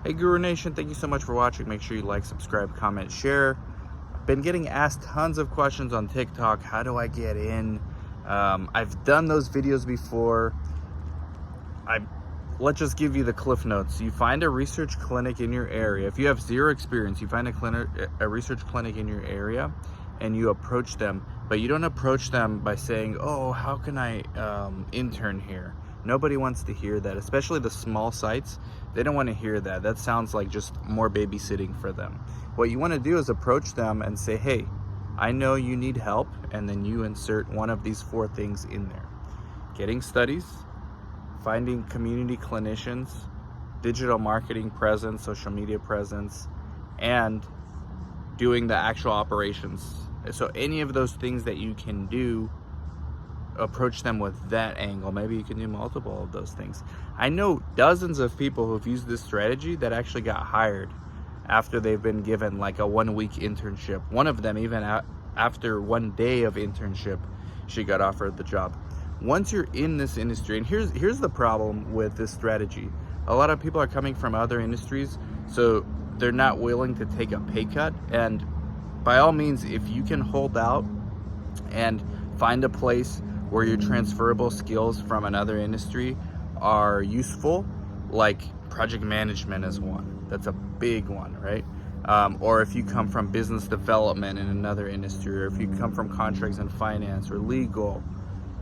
Hey Guru Nation, thank you so much for watching. Make sure you like, subscribe, comment, share. I've been getting asked tons of questions on TikTok. How do I get in? I've done those videos before. Let's just give you the cliff notes. You find a research clinic in your area. If you have zero experience, you find a research clinic in your area and you approach them, but you don't approach them by saying, oh, how can I intern here? Nobody wants to hear that, especially the small sites. They don't want to hear that. That sounds like just more babysitting for them. What you want to do is approach them and say, hey, I know you need help, and then you insert one of these 4 things in there. Getting studies, finding community clinicians, digital marketing presence, social media presence, and doing the actual operations. So any of those things that you can do, approach them with that angle. Maybe you can do multiple of those things. I know dozens of people who've used this strategy that actually got hired after they've been given like a 1-week internship. One of them, even after 1 day of internship, she got offered the job. Once you're in this industry, and here's the problem with this strategy. A lot of people are coming from other industries, so they're not willing to take a pay cut. And by all means, if you can hold out and find a place where your transferable skills from another industry are useful, like project management is one. That's a big one, right? Or if you come from business development in another industry, or if you come from contracts and finance or legal,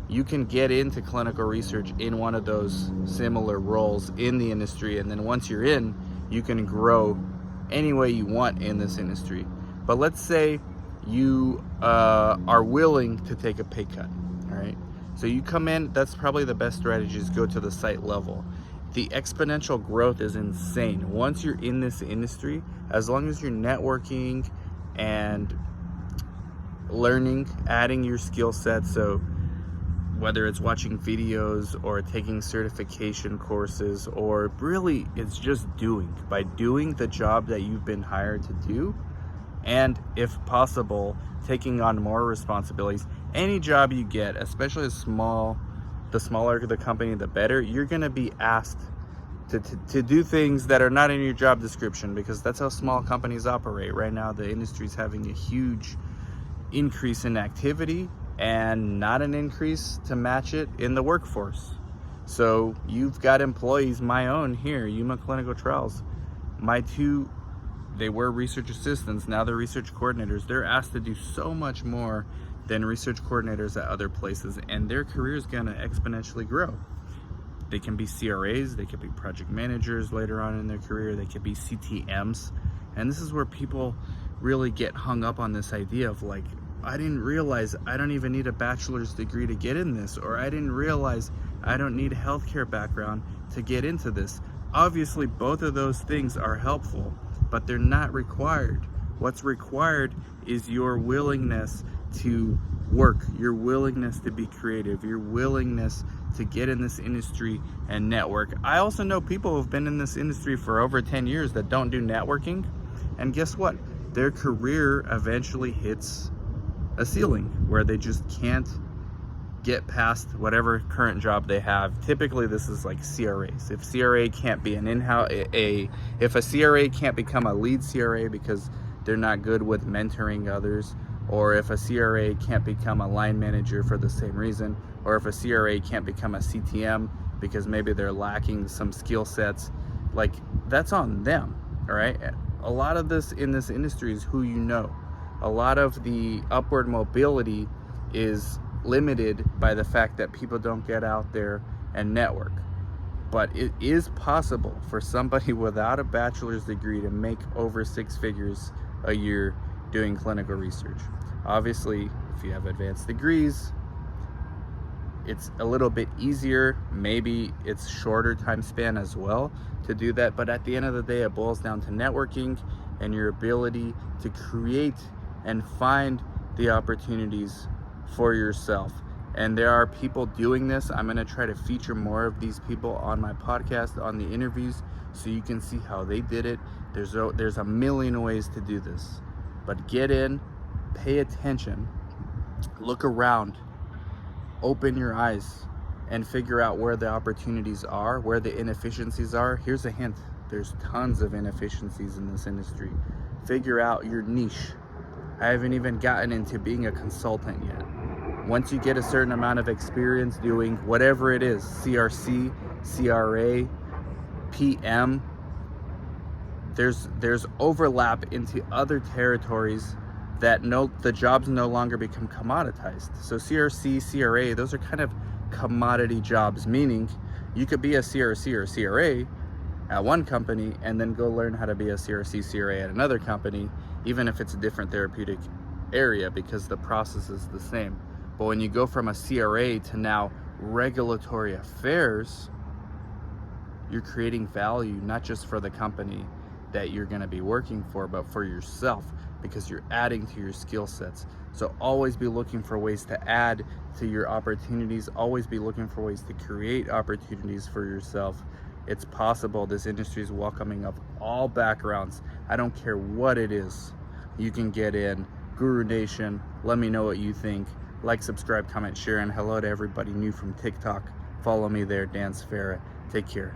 you can get into clinical research in one of those similar roles in the industry. And then once you're in, you can grow any way you want in this industry. But let's say you are willing to take a pay cut, all right? So you come in, that's probably the best strategy, is go to the site level. The exponential growth is insane. Once you're in this industry, as long as you're networking and learning, adding your skill set, so whether it's watching videos or taking certification courses, or really it's just by doing the job that you've been hired to do, and if possible, taking on more responsibilities. Any job you get, especially the smaller the company, the better. You're gonna be asked to do things that are not in your job description, because that's how small companies operate. Right now, the industry is having a huge increase in activity and not an increase to match it in the workforce. So you've got employees, my own here, Yuma Clinical Trials, my 2, they were research assistants, now they're research coordinators. They're asked to do so much more than research coordinators at other places, and their career is gonna exponentially grow. They can be CRAs, they could be project managers later on in their career, they could be CTMs. And this is where people really get hung up on this idea of like, I didn't realize I don't even need a bachelor's degree to get in this, or I didn't realize I don't need a healthcare background to get into this. Obviously, both of those things are helpful, but they're not required. What's required is your willingness to work, your willingness to be creative, your willingness to get in this industry and network. I also know people who've been in this industry for over 10 years that don't do networking, and guess what? Their career eventually hits a ceiling where they just can't get past whatever current job they have. Typically this is like CRAs. If CRA can't be an in-house, if a CRA can't become a lead CRA because they're not good with mentoring others, or if a CRA can't become a line manager for the same reason, or if a CRA can't become a CTM because maybe they're lacking some skill sets, like that's on them, all right? A lot of this in this industry is who you know. A lot of the upward mobility is limited by the fact that people don't get out there and network. But it is possible for somebody without a bachelor's degree to make over 6 figures a year doing clinical research. Obviously, if you have advanced degrees, it's a little bit easier. Maybe it's shorter time span as well to do that. But at the end of the day, it boils down to networking and your ability to create and find the opportunities for yourself. And there are people doing this. I'm gonna try to feature more of these people on my podcast, on the interviews, so you can see how they did it. There's a million ways to do this, but get in, pay attention, look around, open your eyes, and figure out where the opportunities are, where the inefficiencies are. Here's a hint: There's tons of inefficiencies in this industry. Figure out your niche. I haven't even gotten into being a consultant yet. Once you get a certain amount of experience doing whatever it is, CRC, CRA, PM, there's overlap into other territories that the jobs no longer become commoditized. So CRC, CRA, those are kind of commodity jobs, meaning you could be a CRC or CRA at one company and then go learn how to be a CRC, CRA at another company, even if it's a different therapeutic area, because the process is the same. But when you go from a CRA to now regulatory affairs, you're creating value not just for the company that you're going to be working for, but for yourself, because you're adding to your skill sets. So always be looking for ways to add to your opportunities. Always be looking for ways to create opportunities for yourself. It's possible. This industry is welcoming of all backgrounds. I don't care what it is. You can get in. Guru Nation, let me know what you think. Like, subscribe, comment, share, and hello to everybody new from TikTok. Follow me there, Dan Sfera. Take care.